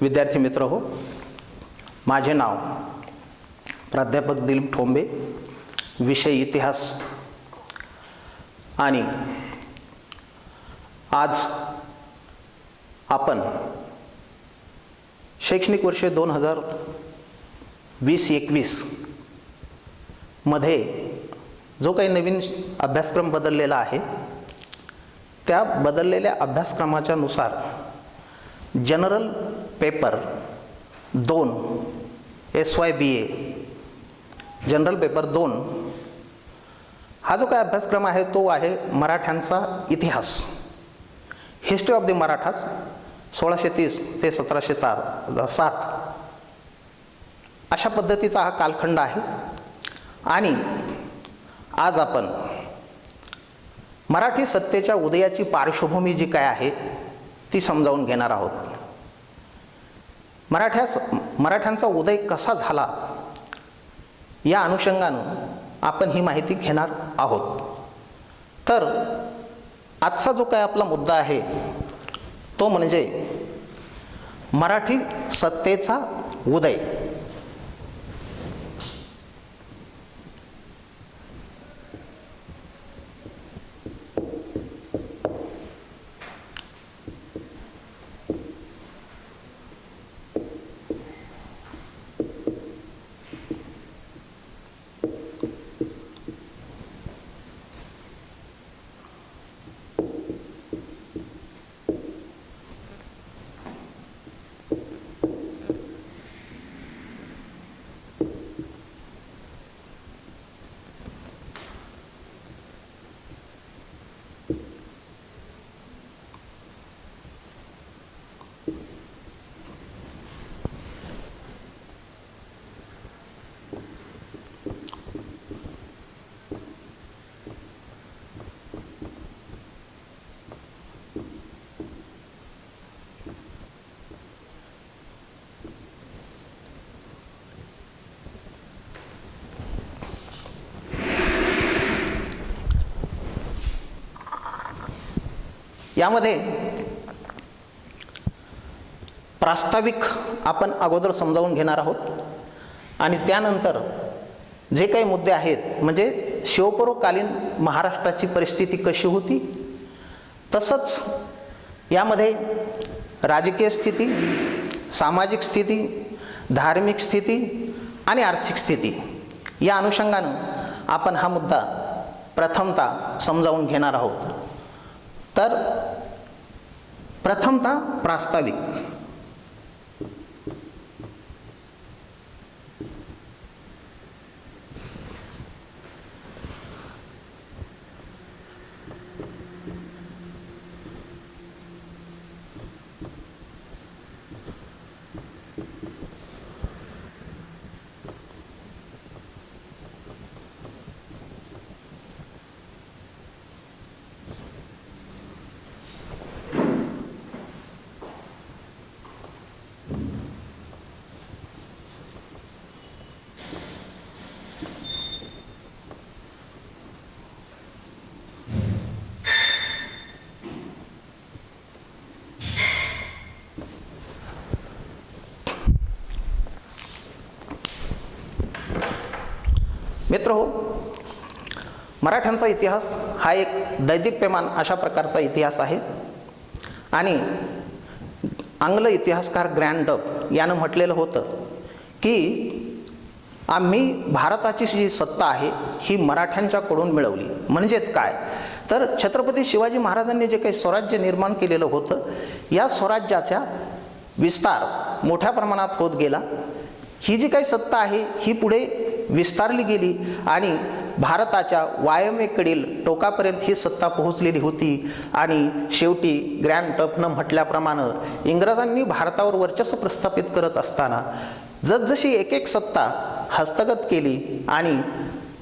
विद्यार्थी मित्र हो, माझे नाव प्राध्यापक दिलीप ठोंबे, विषय इतिहास। आणि आज आपण शैक्षणिक वर्ष 2020-21 मध्ये जो काही नवीन अभ्यासक्रम बदललेला आहे, त्या बदललेल्या अभ्यासक्रमाच्या नुसार general paper 2 SYBA general paper 2 हा जो काय अभ्यासक्रम आहे तो आहे मराठ्यांचा इतिहास, हिस्ट्री ऑफ द मराठाज 1630 ते 1707 अशा पद्धतीचा हा कालखंड आहे। आणि आज आपण मराठी सत्तेच्या उदयाची पार्श्वभूमी जी काय आहे ती समजावून घेणार आहोत। मराठ्यांचा उदय कसा झाला या अनुषंगानं आपण ही माहिती घेणार आहोत। तर आजचा जो काय आपला मुद्दा आहे तो म्हणजे मराठी सत्तेचा उदय। यामध्ये प्रास्ताविक आपण अगोदर समजावून घेणार आहोत आणि त्यानंतर जे काही मुद्दे आहेत म्हणजे शिवपूर्वकालीन महाराष्ट्राची परिस्थिती कशी होती, तसंच यामध्ये राजकीय स्थिती, सामाजिक स्थिती, धार्मिक स्थिती आणि आर्थिक स्थिती या अनुषंगानं आपण हा मुद्दा प्रथमतः समजावून घेणार आहोत। तर प्रथमतः प्रास्ताविक। मित्रहो, मराठ्यांचा इतिहास हा एक दैदिप्यमान अशा प्रकारचा इतिहास आहे आणि आंग्ल इतिहासकार ग्रँड डफ यानं म्हटलेलं होतं की आम्ही भारताची जी सत्ता आहे ही मराठ्यांच्याकडून मिळवली। म्हणजेच काय तर छत्रपती शिवाजी महाराजांनी जे काही स्वराज्य निर्माण केलेलं होतं या स्वराज्याचा विस्तार मोठ्या प्रमाणात होत गेला। ही जी काही सत्ता आहे ही पुढे विस्तारली गेली आणि भारताच्या वायव्येकडील टोकापर्यंत ही सत्ता पोहोचलेली होती। आणि शेवटी ग्रँड डफनं म्हटल्याप्रमाणे इंग्रजांनी भारतावर वर्चस्व प्रस्थापित करत असताना जसजशी एक सत्ता हस्तगत केली आणि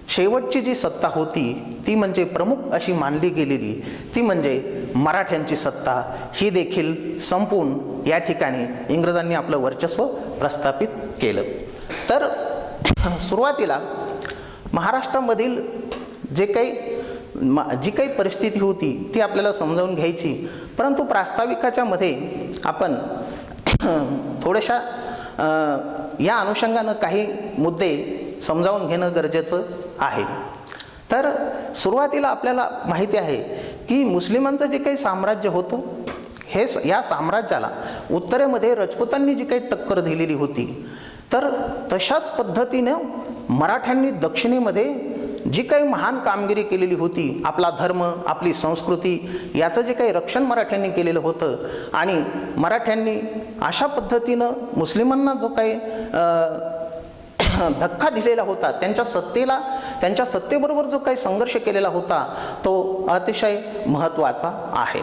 शेवटची जी सत्ता होती ती म्हणजे प्रमुख अशी मानली गेलेली ती म्हणजे मराठ्यांची सत्ता, ही देखील संपून या ठिकाणी इंग्रजांनी आपलं वर्चस्व प्रस्थापित केलं। तर सुरुवातीला महाराष्ट्रामधील जी काही परिस्थिती होती ती आपल्याला समजावून घ्यायची, परंतु प्रास्ताविकाच्या मध्ये आपण थोड्याशा या अनुषंगानं काही मुद्दे समजावून घेणं गरजेचं आहे. तर सुरुवातीला आपल्याला माहिती आहे की मुस्लिमांचं जे काही साम्राज्य होतं, हे या साम्राज्याला उत्तरेमध्ये राजपुतांनी जी काही टक्कर दिलेली होती, तर तशाच पद्धतीनं मराठ्यांनी दक्षिणेमध्ये जी काही महान कामगिरी केलेली होती, आपला धर्म, आपली संस्कृती याचं जे काही रक्षण मराठ्यांनी केलेलं होतं, आणि मराठ्यांनी अशा पद्धतीनं मुस्लिमांना जो काही धक्का दिलेला होता, त्यांच्या सत्तेबरोबर जो काही संघर्ष केलेला होता, तो अतिशय महत्त्वाचा आहे.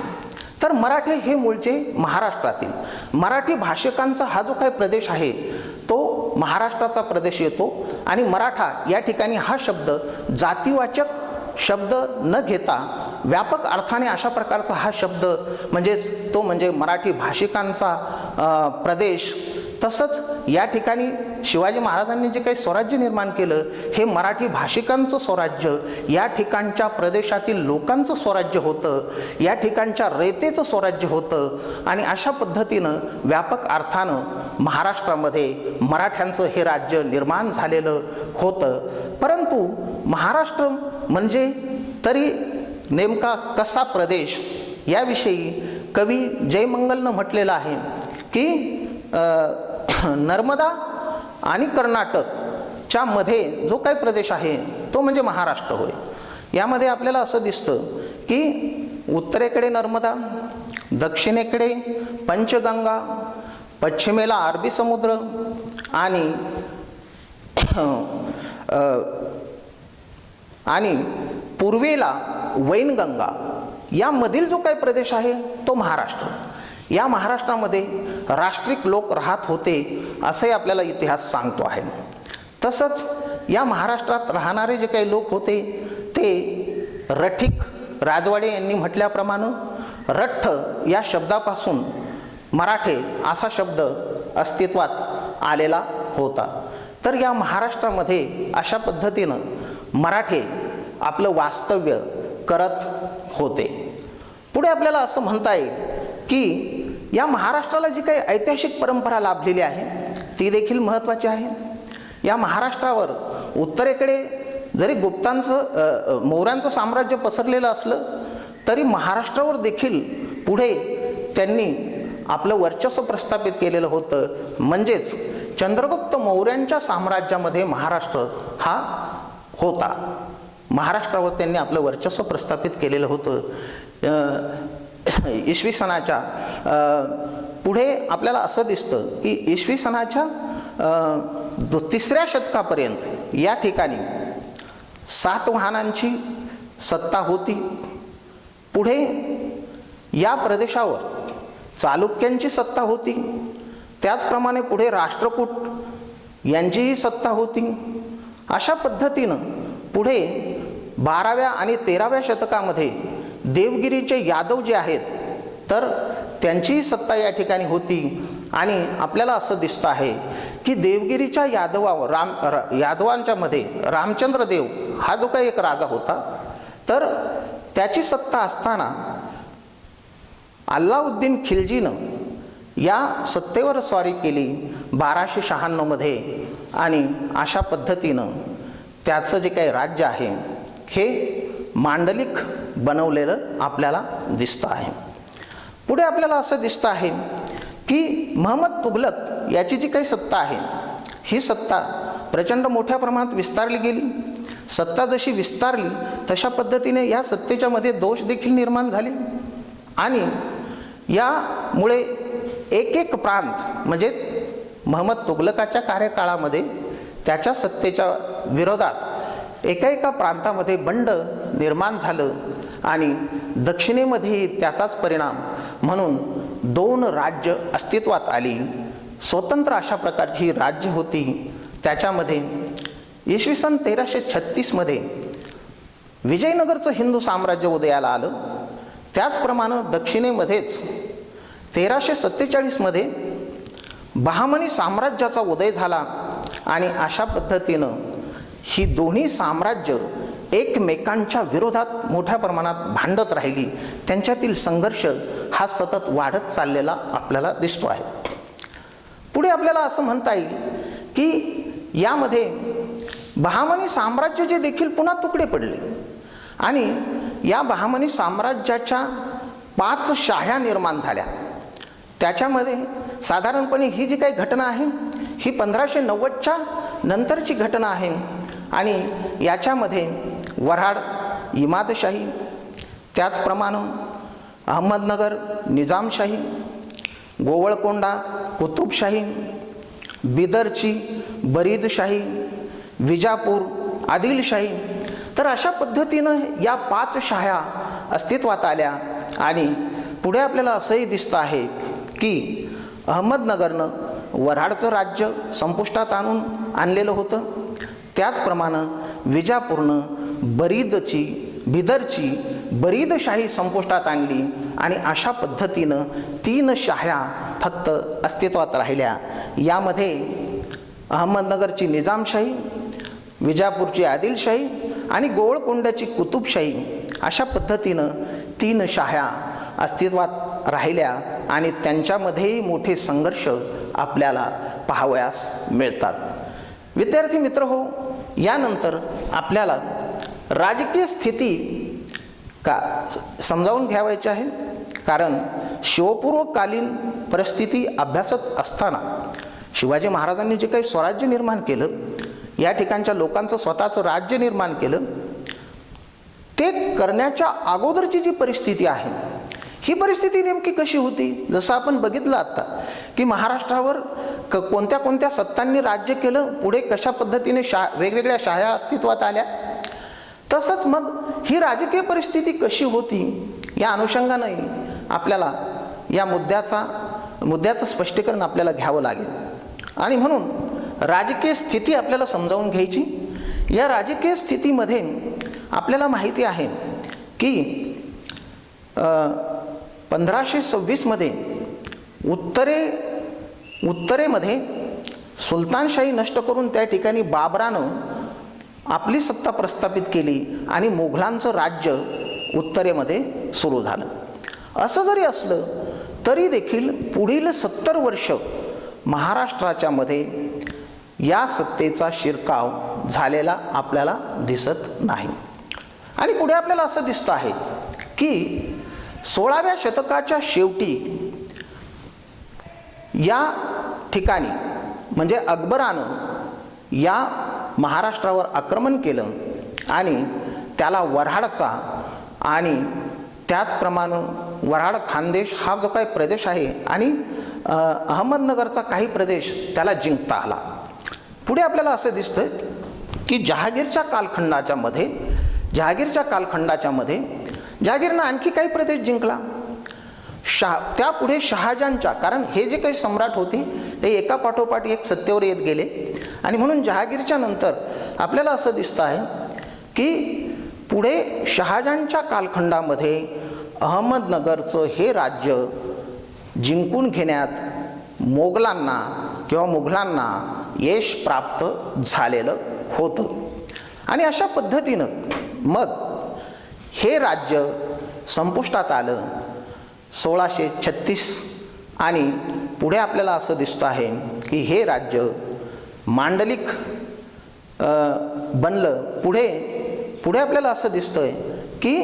तर मराठे हे मूळचे महाराष्ट्रातील मराठी भाषिकांचा हा जो काही प्रदेश आहे तो महाराष्ट्राचा प्रदेश येतो. आणि मराठा या ठिकाणी हा शब्द जातीवाचक शब्द न घेता व्यापक अर्थाने अशा प्रकारचा हा शब्द म्हणजे मराठी भाषिकांचा प्रदेश. तसंच या ठिकाणी शिवाजी महाराजांनी जे काही स्वराज्य निर्माण केलं, हे मराठी भाषिकांचं स्वराज्य, या ठिकाणच्या प्रदेशातील लोकांचं स्वराज्य होतं, या ठिकाणच्या रयतेचं स्वराज्य होतं. आणि अशा पद्धतीनं व्यापक अर्थानं महाराष्ट्रामध्ये मराठ्यांचं हे राज्य निर्माण झालेलं होतं. परंतु महाराष्ट्र म्हणजे तरी नेमका कसा प्रदेश, याविषयी कवी जयमंगलनं म्हटलेलं आहे की नर्मदा आणि कर्नाटकच्या मध्ये जो काही प्रदेश आहे तो म्हणजे महाराष्ट्र होय. यामध्ये आपल्याला असं दिसतं की उत्तरेकडे नर्मदा, दक्षिणेकडे पंचगंगा, पश्चिमेला अरबी समुद्र आणि पूर्वेला वैनगंगा, यामधील जो काही प्रदेश आहे तो महाराष्ट्र. या महाराष्ट्रामध्ये राष्ट्रिक लोक राहत होते असे आपल्याला इतिहास सांगतो आहे. तसंच या महाराष्ट्रात राहणारे जे काही लोक होते ते रठिक, राजवाडे यांनी म्हटल्याप्रमाणे रठ्ठ या शब्दापासून मराठे असा शब्द अस्तित्वात आलेला होता. तर या महाराष्ट्रामध्ये अशा पद्धतीनं मराठे आपलं वास्तव्य करत होते. पुढे आपल्याला असं म्हणता येईल की या महाराष्ट्राला जी काही ऐतिहासिक परंपरा लाभलेली आहे ती देखील महत्त्वाची आहे. या महाराष्ट्रावर उत्तरेकडे जरी गुप्तांचं मौर्यांचं साम्राज्य पसरलेलं असलं तरी महाराष्ट्रावर देखील पुढे त्यांनी आपलं वर्चस्व प्रस्थापित केलेलं होतं. म्हणजेच चंद्रगुप्त मौर्यांच्या साम्राज्यामध्ये महाराष्ट्र हा होता. महाराष्ट्रावर त्यांनी आपलं वर्चस्व प्रस्थापित केलेलं होतं. इसवी सनाच्या पुढे आपल्याला असं दिसतं की इसवी सनाच्या 3ऱ्या शतकापर्यंत या ठिकाणी सातवाहनांची सत्ता होती. पुढे या प्रदेशावर चालुक्यांची सत्ता होती. त्याचप्रमाणे पुढे राष्ट्रकूट यांचीही सत्ता होती. अशा पद्धतीनं पुढे 12व्या आणि 13व्या शतकामध्ये देवगिरीचे यादव जे आहेत तर त्यांचीही सत्ता या ठिकाणी होती. आणि आपल्याला असं दिसतं आहे की देवगिरीच्या यादवांच्या मध्ये रामचंद्र देव हा जो काही एक राजा होता, तर त्याची सत्ता असताना अल्लाउद्दीन खिलजीनं या सत्तेवर स्वारी केली 1296 मध्ये. आणि अशा पद्धतीनं त्याचं जे काही राज्य आहे हे मांडलिक बनवलेलं आपल्याला दिसतं आहे. पुढे आपल्याला असं दिसतं आहे की महम्मद तुघलक याची जी काही सत्ता आहे ही सत्ता प्रचंड मोठ्या प्रमाणात विस्तारली गेली. सत्ता जशी विस्तारली तशा पद्धतीने या सत्तेच्या मध्ये दोष देखील निर्माण झाले. आणि यामुळे एक प्रांत म्हणजे महम्मद तुघलकाच्या कार्यकाळामध्ये त्याच्या सत्तेच्या विरोधात एका प्रांतामध्ये बंड निर्माण झालं. आणि दक्षिणेमध्ये त्याचाच परिणाम म्हणून 2 राज्य अस्तित्वात आली. स्वतंत्र अशा प्रकारची ही राज्य होती. त्याच्यामध्ये इसवी सन 1336 मध्ये विजयनगरचं हिंदू साम्राज्य उदयाला आलं. त्याचप्रमाणे दक्षिणेमध्येच 1347 मध्ये बहामनी साम्राज्याचा उदय झाला. आणि अशा पद्धतीनं ही दोन्ही साम्राज्य एकमेकांच्या विरोधात मोठ्या प्रमाणात भांडत राहिली. त्यांच्यातील संघर्ष हा सतत वाढत चाललेला आपल्याला दिसतो आहे. पुढे आपल्याला असं म्हणता येईल की यामध्ये बहामनी साम्राज्य जे देखील पुन्हा तुकडे पडले आणि या बहामनी साम्राज्याच्या 5 शाह्या निर्माण झाल्या. त्याच्यामध्ये साधारणपणे ही जी काही घटना आहे ही 1590च्या नंतरची घटना आहे आणि याच्यामध्ये वऱ्हाड इमादशाही, त्याचप्रमाणे अहमदनगर निजामशाही, गोवळकोंडा कुतुबशाही, बिदरची बरीदशाही, विजापूर आदिलशाही. तर अशा पद्धतीनं या 5 शाह्या अस्तित्वात आल्या आणि पुढे आपल्याला असंही दिसतं आहे की अहमदनगरनं वऱ्हाडचं राज्य संपुष्टात आणलेलं होतं. त्याचप्रमाणे विजापूरनं बिदरची बरीदशाही संपुष्टात आणली आणि अशा पद्धतीनं 3 शाह्या फक्त अस्तित्वात राहिल्या. यामध्ये अहमदनगरची निजामशाही, विजापूरची आदिलशाही आणि गोवळकोंड्याची कुतुबशाही अशा पद्धतीनं 3 शाह्या अस्तित्वात राहिल्या आणि त्यांच्यामध्येही मोठे संघर्ष आपल्याला पाहावयास मिळतात. विद्यार्थी मित्र हो, यानंतर आपल्याला राजकीय स्थिती का समजावून घ्यावायची आहे. कारण शिवपूर्वकालीन परिस्थिती अभ्यासत असताना शिवाजी महाराजांनी जे काही स्वराज्य निर्माण केलं, या ठिकाणच्या लोकांचं स्वतःचं राज्य निर्माण केलं, ते करण्याच्या अगोदरची जी परिस्थिती आहे ही परिस्थिती नेमकी कशी होती. जसं आपण बघितलं आता की महाराष्ट्रावर कोणत्या कोणत्या सत्तांनी राज्य केलं, पुढे कशा पद्धतीने वेगवेगळ्या शाह्या अस्तित्वात आल्या, तसंच मग ही राजकीय परिस्थिती कशी होती या अनुषंगानेही आपल्याला या मुद्द्याचं स्पष्टीकरण आपल्याला घ्यावं लागेल. आणि म्हणून राजकीय स्थिती आपल्याला समजावून घ्यायची. या राजकीय स्थितीमध्ये आपल्याला माहिती आहे की 1526मध्ये उत्तरेमध्ये सुलतानशाही नष्ट करून त्या ठिकाणी बाबरानं आपली सत्ता प्रस्थापित केली आणि मोघलांचं राज्य उत्तरेमध्ये सुरू झालं. असं जरी असलं तरी देखील पुढील 70 वर्ष महाराष्ट्राच्या मध्ये या सत्तेचा शिरकाव झालेला आपल्याला दिसत नाही. आणि पुढे आपल्याला असं दिसतं आहे की 16व्या शतकाच्या शेवटी या ठिकाणी म्हणजे अकबरानं या महाराष्ट्रावर आक्रमण केलं आणि त्याला वऱ्हाडचा आणि त्याचप्रमाणे वऱ्हाड खानदेश हा जो काही प्रदेश आहे आणि अहमदनगरचा काही प्रदेश त्याला जिंकता आला. पुढे आपल्याला असं दिसतं की जहागीरच्या कालखंडाच्या मध्ये जहागीरनं आणखी काही प्रदेश जिंकला. त्यापुढे शहाजहानच्या, कारण हे जे काही सम्राट होते ते एका पाठोपाठ एक सत्तेवर येत गेले आणि म्हणून जहागीरच्या नंतर आपल्याला असं दिसतं आहे की पुढे शहाजहानच्या कालखंडामध्ये अहमदनगरचं हे राज्य जिंकून घेण्यात मुघलांना यश प्राप्त झालेलं होतं. आणि अशा पद्धतीनं मग हे राज्य संपुष्टात आलं 1636 आणि पुढे आपल्याला असं दिसतं आहे की हे राज्य मांडलिक बनलं. पुढे आपल्याला असं दिसतंय की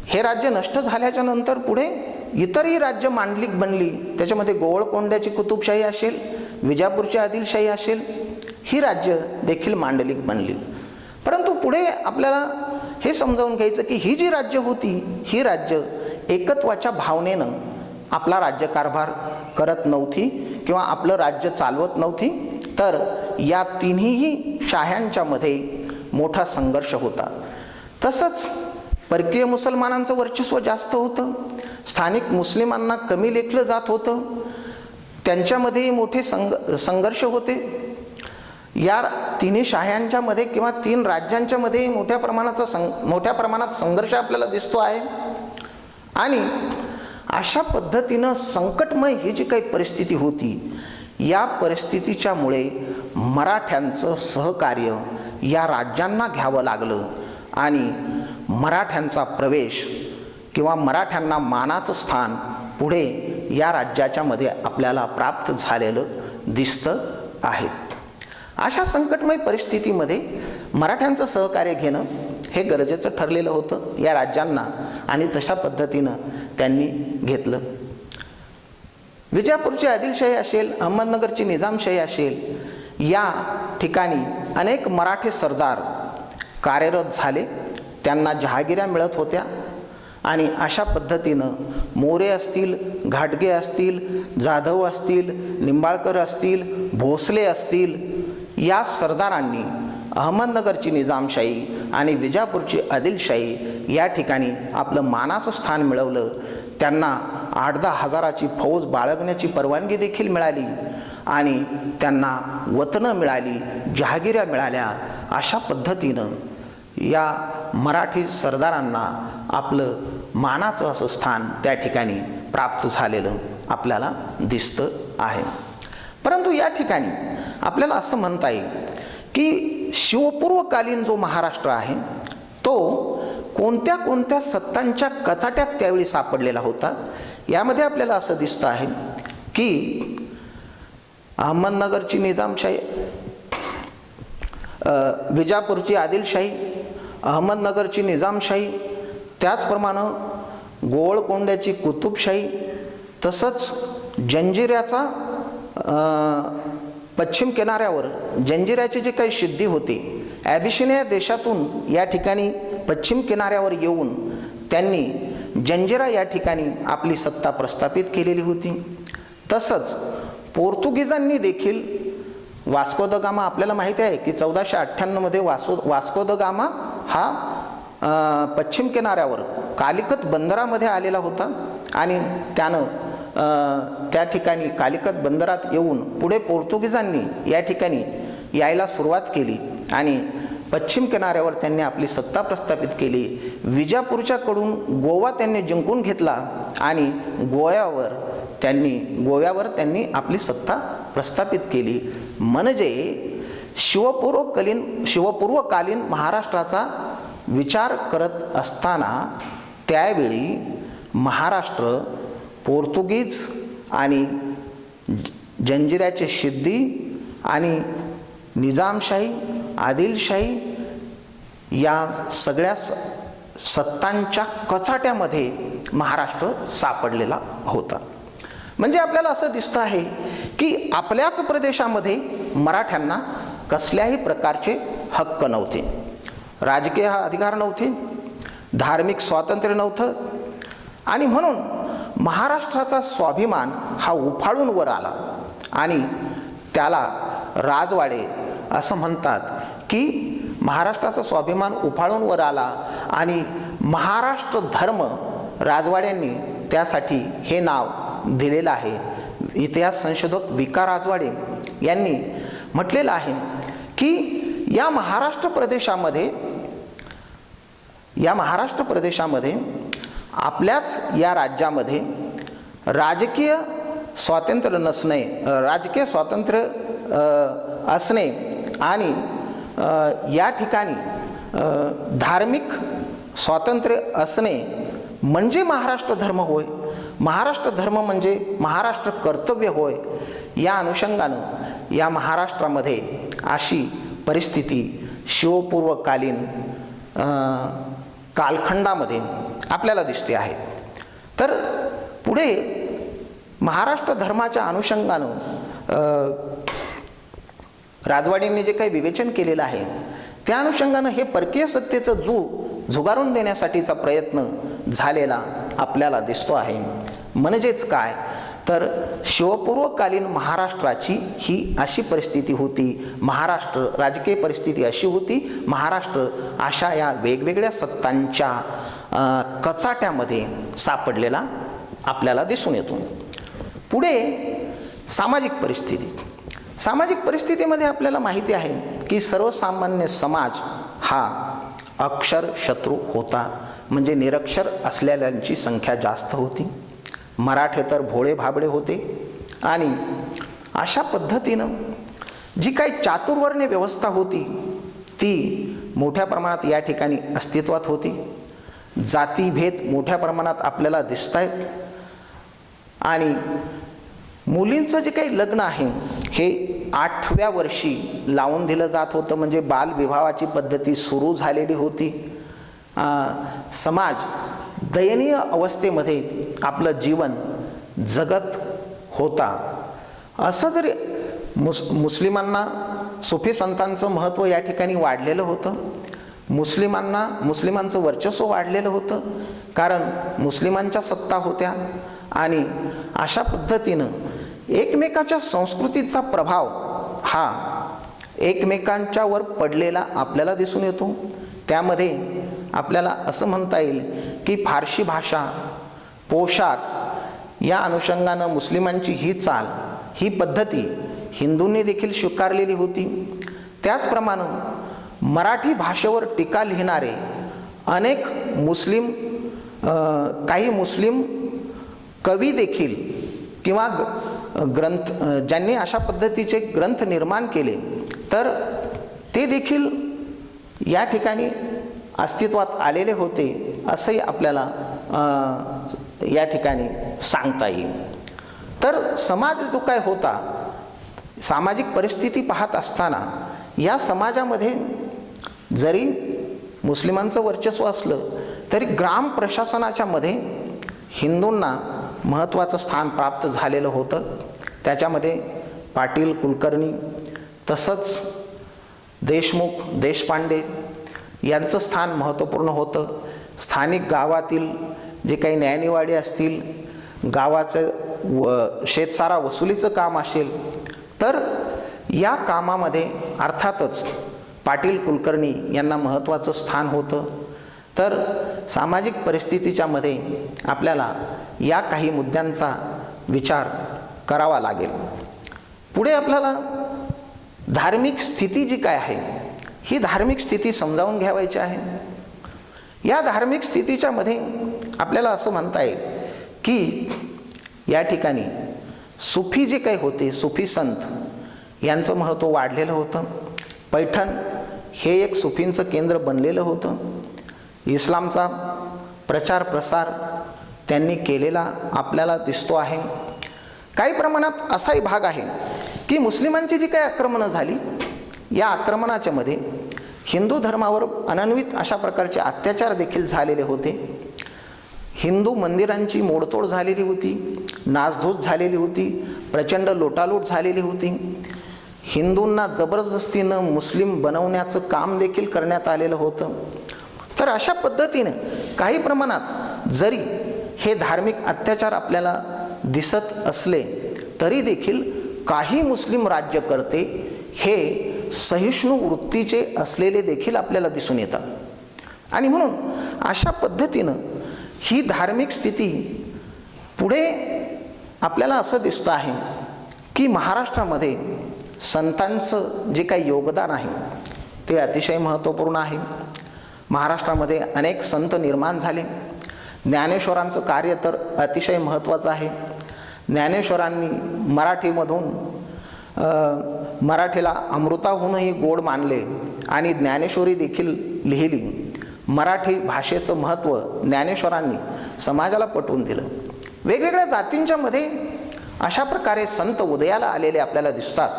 हे राज्य नष्ट झाल्याच्या नंतर पुढे इतरही राज्य मांडलिक बनली. त्याच्यामध्ये गोवळकोंड्याची कुतुबशाही असेल, विजापूरची आदिलशाही असेल, ही राज्य देखील मांडलिक बनली. परंतु पुढे आपल्याला हे समजावून घ्यायचं की ही जी राज्य होती ही राज्य एकत्वाच्या भावनेनं आपला राज्यकारभार करत नव्हती किंवा आपलं राज्य चालवत नव्हती. तर या तिन्ही शाह्यांच्या मध्ये मोठा संघर्ष होता. तसंच परकीय मुसलमानांचं वर्चस्व जास्त होतं, स्थानिक मुस्लिमांना कमी लेखलं जात होतं, त्यांच्यामध्येही मोठे संघर्ष होते. या तिन्ही शाह्यांच्या मध्ये किंवा 3 राज्यांच्या मध्ये मोठ्या प्रमाणात संघर्ष आपल्याला दिसतो आहे. आणि अशा पद्धतीनं संकटमय ही जी काही परिस्थिती होती, या परिस्थितीच्यामुळे मराठ्यांचं सहकार्य या राज्यांना घ्यावं लागलं आणि मराठ्यांचा प्रवेश किंवा मराठ्यांना मानाचं स्थान पुढे या राज्याच्या मध्ये आपल्याला प्राप्त झालेलं दिसतं आहे. अशा संकटमय परिस्थितीमध्ये मराठ्यांचं सहकार्य घेणं हे गरजेचं ठरलेलं होतं या राज्यांना आणि तशा पद्धतीनं त्यांनी घेतलं. विजापूरची आदिलशाही असेल, अहमदनगरची निजामशाही असेल, या ठिकाणी अनेक मराठी सरदार कार्यरत झाले. त्यांना जहागिऱ्या मिळत होत्या आणि अशा पद्धतीनं मोरे असतील, घाटगे असतील, जाधव असतील, निंबाळकर असतील, भोसले असतील, या सरदारांनी अहमदनगरची निजामशाही आणि विजापूरची आदिलशाही या ठिकाणी आपलं मानाचं स्थान मिळवलं. त्यांना 8-10 हजाराची फौज बाळगण्याची परवानगी देखील मिळाली आणि त्यांना वतनं मिळाली, जहागिऱ्या मिळाल्या. अशा पद्धतीनं या मराठी सरदारांना आपलं मानाचं असं स्थान त्या ठिकाणी प्राप्त झालेलं आपल्याला दिसतं आहे. परंतु या ठिकाणी आपल्याला असं म्हणता येईल की शिवपूर्वकालीन जो महाराष्ट्र आहे तो कोणत्या कोणत्या सत्तांच्या कचाट्यात त्यावेळी सापडलेला होता. यामध्ये आपल्याला असं दिसतं आहे की अहमदनगरची निजामशाही, विजापूरची आदिलशाही, अहमदनगरची निजामशाही, त्याचप्रमाणे गोवळकोंड्याची कुतुबशाही, तसंच जंजिऱ्याचा पश्चिम किनाऱ्यावर जंजिऱ्याची जी काही सिद्धी होती, ॲबिसिनिया देशातून या ठिकाणी पश्चिम किनाऱ्यावर येऊन त्यांनी जंजिरा या ठिकाणी आपली सत्ता प्रस्थापित केलेली होती. तसंच पोर्तुगीजांनी देखील वास्को द गामा, आपल्याला माहिती आहे की 1498 मध्ये वास्को द गामा हा पश्चिम किनाऱ्यावर कालिकत बंदरामध्ये आलेला होता आणि त्यानं त्या ठिकाणी कालिकत बंदरात येऊन पुढे पोर्तुगीजांनी या ठिकाणी यायला सुरुवात केली आणि पश्चिम किनाऱ्यावर त्यांनी आपली सत्ता प्रस्थापित केली. विजापूरच्याकडून गोवा त्यांनी जिंकून घेतला आणि गोव्यावर त्यांनी आपली सत्ता प्रस्थापित केली. म्हणजे शिवपूर्वकालीन महाराष्ट्राचा विचार करत असताना त्यावेळी महाराष्ट्र पोर्तुगीज आणि जंजिऱ्याची सिद्धी आणि निजामशाही, आदिलशाही या सगळ्या सत्तांच्या कचाट्यामध्ये महाराष्ट्र सापडलेला होता. म्हणजे आपल्याला असं दिसतं आहे की आपल्याच प्रदेशामध्ये मराठ्यांना कसल्याही प्रकारचे हक्क नव्हते, राजकीय अधिकार नव्हते, धार्मिक स्वातंत्र्य नव्हतं आणि म्हणून महाराष्ट्राचा स्वाभिमान हा उफाळून वर आला आणि त्याला राजवाडे असं म्हणतात की महाराष्ट्राचा स्वाभिमान उफाळून वर आला आणि महाराष्ट्र धर्म राजवाड्यांनी त्यासाठी हे नाव दिलेलं आहे. इतिहास संशोधक विका राजवाडे यांनी म्हटलेलं आहे की या महाराष्ट्र प्रदेशामध्ये आपल्याच या राज्यामध्ये राजकीय स्वातंत्र्य असणे आणि या ठिकाणी धार्मिक स्वातंत्र्य असणे म्हणजे महाराष्ट्र धर्म होय, महाराष्ट्र धर्म म्हणजे महाराष्ट्र कर्तव्य होय. या अनुषंगानं या महाराष्ट्रामध्ये अशी परिस्थिती शिवपूर्वकालीन कालखंडामध्ये आपल्याला दिसते आहे. तर पुढे महाराष्ट्र धर्माच्या अनुषंगानं राजवाडींनी जे काही विवेचन केलेलं आहे त्या अनुषंगानं हे परकीय सत्तेचं झुगारून देण्यासाठीचा प्रयत्न झालेला आपल्याला दिसतो आहे. म्हणजेच काय तर शिवपूर्वकालीन महाराष्ट्राची ही अशी परिस्थिती होती, महाराष्ट्र राजकीय परिस्थिती अशी होती, महाराष्ट्र अशा या वेगवेगळ्या सत्तांच्या कचाट्यामध्ये सापडलेला आपल्याला दिसून येतो. पुढे सामाजिक परिस्थितीमध्ये आपल्याला माहिती आहे की सर्वसामान्य समाज हा अक्षर शत्रू होता. म्हणजे निरक्षर असलेल्यांची संख्या जास्त होती, मराठे तर भोळे भाबडे होते आणि अशा पद्धतीनं जी काही चातुर्वर्ण्य व्यवस्था होती ती मोठ्या प्रमाणात या ठिकाणी अस्तित्वात होती. जातीभेद मोठ्या प्रमाणात आपल्याला दिसत आहेत. आणि मुलींचं जे काही लग्न आहे हे 8व्या वर्षी लावून दिलं जात होतं, म्हणजे बालविवाहाची पद्धती सुरू झालेली होती. समाज दयनीय अवस्थेमध्ये आपलं जीवन जगत होता. असं जरी मुस्लिमांना सुफी संतांचं महत्त्व या ठिकाणी वाढलेलं होतं, मुस्लिमांचं वर्चस्व वाढलेलं होतं, कारण मुस्लिमांच्या सत्ता होत्या. आणि अशा पद्धतीनं एकमेकाच्या संस्कृतीचा प्रभाव हा एकमेकांच्यावर पडलेला आपल्याला दिसून येतो. त्यामध्ये आपल्याला असं म्हणता येईल की फारशी भाषा, पोशाख या अनुषंगानं मुस्लिमांची ही चाल, ही पद्धती हिंदूंनी देखील स्वीकारलेली होती. त्याचप्रमाणे मराठी भाषेवर टीका लिहिणारे अनेक काही मुस्लिम कवी देखील किंवा ग्रंथ ज्यांनी अशा पद्धतीचे ग्रंथ निर्माण केले, तर ते देखील या ठिकाणी अस्तित्वात आलेले होते असंही आपल्याला या ठिकाणी सांगता येईल. तर समाज जो काय होता, सामाजिक परिस्थिती पाहत असताना या समाजामध्ये जरी मुस्लिमांचं वर्चस्व असलं तरी ग्राम प्रशासनाच्या मध्ये हिंदूंना महत्त्वाचं स्थान प्राप्त झालेलं होतं. त्याच्यामध्ये पाटील, कुलकर्णी तसंच देशमुख, देशपांडे यांचं स्थान महत्त्वपूर्ण होतं. स्थानिक गावातील जे काही न्यायनिवाडे असतील, गावाचं शेतसारा वसुलीचं काम असेल, तर या कामामध्ये अर्थातच पाटील, कुलकर्णी यांना महत्त्वाचं स्थान होतं. तर सामाजिक परिस्थितीच्या मध्ये आपल्याला या काही मुद्द्यांचा विचार करावा लागेल. पुढे आपल्याला धार्मिक स्थिती जी काय आहे, ही धार्मिक स्थिती समजावून घ्यावायची आहे. या धार्मिक स्थितीच्या मध्ये आपल्याला असं म्हणता येईल की या ठिकाणी सुफी जे काही होते, सुफी संत यांचं महत्त्व वाढलेलं होतं. पैठण हे एक सुफींचं केंद्र बनलेलं होतं. इस्लामचा प्रचार प्रसार त्यांनी केलेला आपल्याला दिसतो आहे. काही प्रमाणात असाही भाग आहे की मुस्लिमांची जी काही आक्रमणं झाली, या आक्रमणाच्या मध्ये हिंदू धर्मावर अनन्वित अशा प्रकारचे अत्याचार देखील झालेले होते. हिंदू मंदिरांची मोडतोड झालेली होती, नासधूस झालेली होती, प्रचंड लुटालूट झालेली होती. हिंदूंना जबरदस्तीनं मुस्लिम बनवण्याचं काम देखील करण्यात आलेलं होतं. तर अशा पद्धतीने काही प्रमाणात जरी हे धार्मिक अत्याचार आपल्याला दिसत असले तरी देखील काही मुस्लिम राज्यकर्ते हे सहिष्णू वृत्तीचे असलेले देखील आपल्याला दिसून येतात. आणि म्हणून अशा पद्धतीनं ही धार्मिक स्थिती पुढे आपल्याला असं दिसतं आहे की महाराष्ट्रामध्ये संतांचं जे काही योगदान आहे ते अतिशय महत्त्वपूर्ण आहे. महाराष्ट्रामध्ये अनेक संत निर्माण झाले. ज्ञानेश्वरांचं कार्य तर अतिशय महत्त्वाचं आहे. ज्ञानेश्वरांनी मराठीमधून मराठीला अमृताहूनही गोड मानले आणि ज्ञानेश्वरी देखील लिहिली. मराठी भाषेचं महत्त्व ज्ञानेश्वरांनी समाजाला पटवून दिलं. वेगवेगळ्या जातींच्या मध्ये अशा प्रकारे संत उदयाला आलेले आपल्याला दिसतात.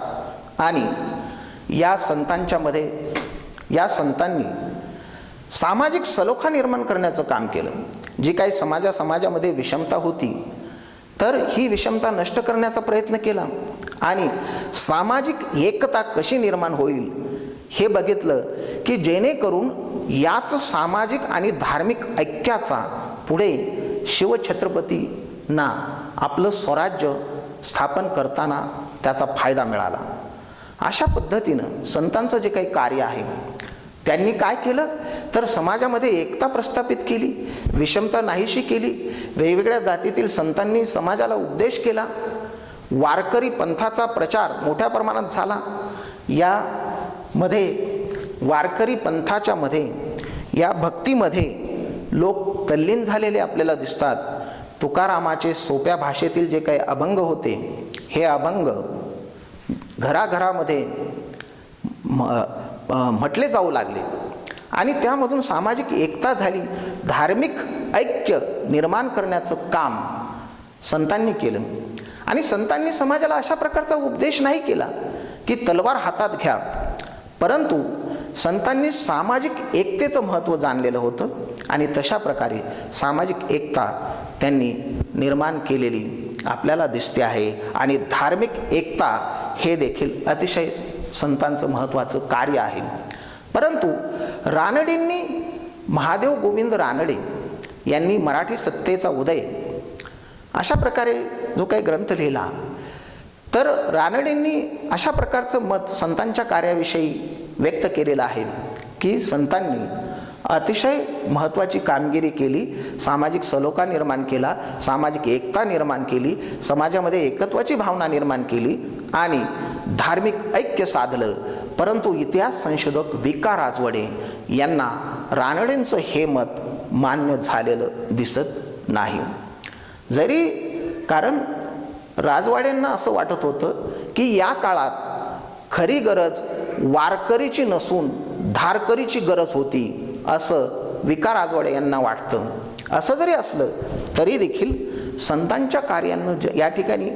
आणि या संतांच्या मध्ये या संतांनी सामाजिक सलोखा निर्माण करण्याचं काम केलं. जी काही समाजामध्ये विषमता होती, तर ही विषमता नष्ट करण्याचा प्रयत्न केला आणि सामाजिक एकता कशी निर्माण होईल हे बघितलं की जेणेकरून याच सामाजिक आणि धार्मिक ऐक्याचा पुढे शिवछत्रपतींना आपलं स्वराज्य स्थापन करताना त्याचा फायदा मिळाला. अशा पद्धतीनं संतांचं जे काही कार्य आहे त्यांनी काय केलं तर समाजामध्ये एकता प्रस्थापित केली, विषमता नाहीशी केली. वेगवेगळ्या जातीतील संतांनी समाजाला उपदेश केला. वारकरी पंथाचा प्रचार मोठ्या प्रमाणात झाला. यामध्ये वारकरी पंथाच्या मध्ये या भक्तीमध्ये लोक तल्लीन झालेले आपल्याला दिसतात. तुकारामाचे सोप्या भाषेतील जे काही अभंग होते, हे अभंग घराघरामध्ये म्हटले जाऊ लागले आणि त्यामधून सामाजिक एकता झाली. धार्मिक ऐक्य निर्माण करण्याचं काम संतांनी केलं. आणि संतांनी समाजाला अशा प्रकारचा उपदेश नाही केला की तलवार हातात घ्या, परंतु संतांनी सामाजिक एकतेचं महत्त्व जाणलेलं होतं आणि तशा प्रकारे सामाजिक एकता त्यांनी निर्माण केलेली आपल्याला दिसते आहे. आणि धार्मिक एकता हे देखील अतिशय संतांचं महत्त्वाचं कार्य आहे. परंतु रानडेंनी, महादेव गोविंद रानडे यांनी मराठी सत्तेचा उदय अशा प्रकारे जो काही ग्रंथ लिहिला, तर रानडेंनी अशा प्रकारचं मत संतांच्या कार्याविषयी व्यक्त केलेलं आहे की संतांनी अतिशय महत्त्वाची कामगिरी केली, सामाजिक सलोखा निर्माण केला, सामाजिक एकता निर्माण केली, समाजामध्ये एकत्वाची भावना निर्माण केली आणि धार्मिक ऐक्य साधलं. परंतु इतिहास संशोधक विका राजवाडे यांना रानडेंचं हे मत मान्य झालेलं दिसत नाही. जरी कारण राजवाड्यांना असं वाटत होतं की या काळात खरी गरज वारकरीची नसून धारकरीची गरज होती, असं विका राजवाडे यांना वाटतं. असं जरी असलं तरी देखील संतांच्या कार्यानं या ठिकाणी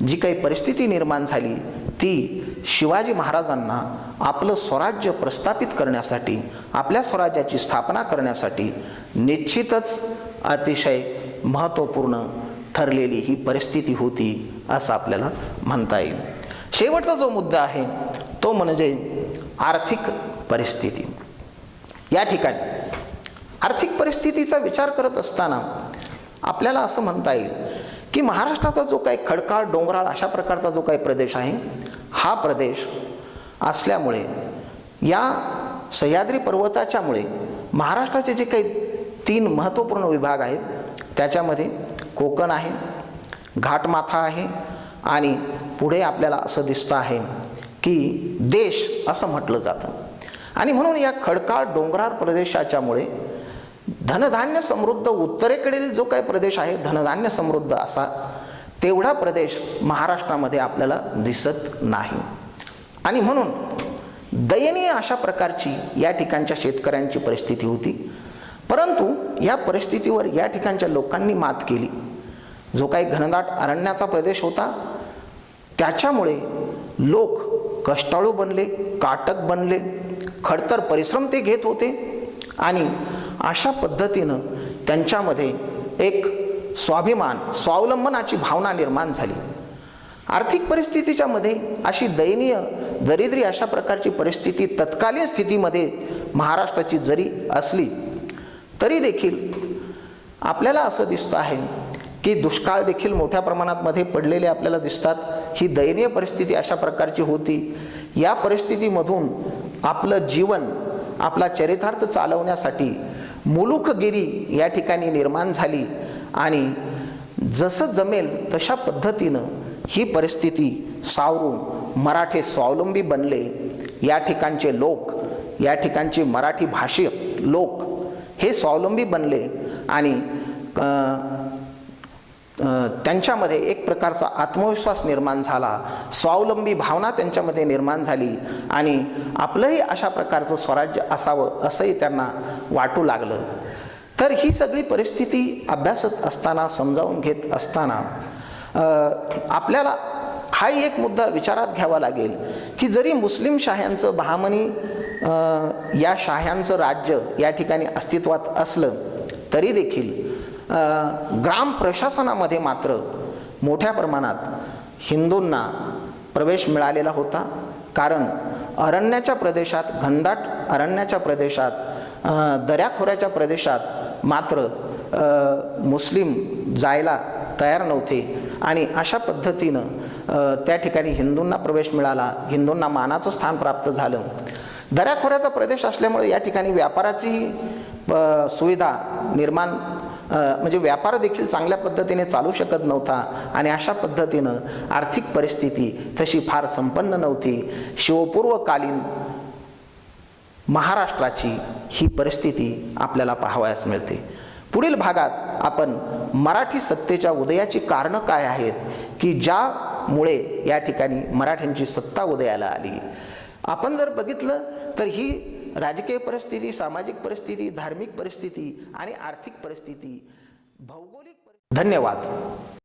जी काही परिस्थिती निर्माण झाली ती शिवाजी महाराजांना आपलं स्वराज्य प्रस्थापित करण्यासाठी, आपल्या स्वराज्याची स्थापना करण्यासाठी निश्चितच अतिशय महत्त्वपूर्ण ठरलेली ही परिस्थिती होती असं आपल्याला म्हणता येईल. शेवटचा जो मुद्दा आहे तो म्हणजे आर्थिक परिस्थिती. या ठिकाणी आर्थिक परिस्थितीचा विचार करत असताना आपल्याला असं म्हणता येईल की महाराष्ट्राचा जो काही खडकाळ डोंगराळ अशा प्रकारचा जो काही प्रदेश आहे, हा प्रदेश असल्यामुळे या सह्याद्री पर्वताच्यामुळे महाराष्ट्राचे जे काही 3 महत्त्वपूर्ण विभाग आहेत त्याच्यामध्ये कोकण आहे, घाटमाथा आहे आणि पुढे आपल्याला असं दिसतं आहे की देश असं म्हटलं जातं. आणि म्हणून या खडकाळ डोंगराळ प्रदेशाच्यामुळे धनधान्य समृद्ध उत्तरेकडील जो काही प्रदेश आहे धनधान्य समृद्ध असा, तेवढा प्रदेश महाराष्ट्रामध्ये आपल्याला दिसत नाही. आणि म्हणून दयनीय अशा प्रकारची या ठिकाणच्या शेतकऱ्यांची परिस्थिती होती. परंतु या परिस्थितीवर या ठिकाणच्या लोकांनी मात केली. जो काही घनदाट अरण्याचा प्रदेश होता त्याच्यामुळे लोक कष्टाळू बनले, काटक बनले, खडतर परिश्रम ते घेत होते आणि अशा पद्धतीनं त्यांच्यामध्ये एक स्वाभिमान, स्वावलंबनाची भावना निर्माण झाली. आर्थिक परिस्थितीच्या मध्ये अशी दयनीय दरिद्री अशा प्रकारची परिस्थिती तत्कालीन स्थितीमध्ये महाराष्ट्राची जरी असली तरी देखील आपल्याला असं दिसतं आहे की दुष्काळ देखील मोठ्या प्रमाणात मध्ये पडलेले आपल्याला दिसतात. ही दयनीय परिस्थिती अशा प्रकारची होती. या परिस्थितीमधून आपलं जीवन, आपला चरितार्थ चालवण्यासाठी मुलुखगिरी या ठिकाणी निर्माण झाली आणि जसं जमेल तशा पद्धतीनं ही परिस्थिती सावरून मराठे स्वावलंबी बनले. या ठिकाणचे लोक, या ठिकाणचे मराठी भाषिक लोक हे स्वावलंबी बनले आणि त्यांच्यामध्ये एक प्रकारचा आत्मविश्वास निर्माण झाला, स्वावलंबी भावना त्यांच्यामध्ये निर्माण झाली आणि आपलंही अशा प्रकारचं स्वराज्य असावं असंही त्यांना वाटू लागलं. तर ही सगळी परिस्थिती अभ्यासत असताना, समजावून घेत असताना आपल्याला हाही एक मुद्दा विचारात घ्यावा लागेल की जरी मुस्लिम शाह्यांचं, बहामनी या शाह्यांचं राज्य या ठिकाणी अस्तित्वात असलं तरी देखील ग्राम प्रशासनामध्ये मात्र मोठ्या प्रमाणात हिंदूंना प्रवेश मिळालेला होता. कारण अरण्याच्या प्रदेशात, घनदाट अरण्याच्या प्रदेशात, दऱ्याखोऱ्याच्या प्रदेशात मात्र मुस्लिम जायला तयार नव्हते आणि अशा पद्धतीनं त्या ठिकाणी हिंदूंना प्रवेश मिळाला, हिंदूंना मानाचं स्थान प्राप्त झालं. दऱ्याखोऱ्याचा प्रदेश असल्यामुळे या ठिकाणी व्यापाराचीही सुविधा निर्माण, म्हणजे व्यापार देखील चांगल्या पद्धतीने चालू शकत नव्हता आणि अशा पद्धतीनं आर्थिक परिस्थिती तशी फार संपन्न नव्हती. शिवपूर्वकालीन महाराष्ट्राची ही परिस्थिती आपल्याला पाहावयास मिळते. पुढील भागात आपण मराठी सत्तेच्या उदयाची कारणं काय आहेत की ज्यामुळे या ठिकाणी मराठ्यांची सत्ता उदयाला आली. आपण जर बघितलं तर ही राजकीय परिस्थिती, सामाजिक परिस्थिती, धार्मिक परिस्थिती आणि आर्थिक परिस्थिती, भौगोलिक धन्यवाद.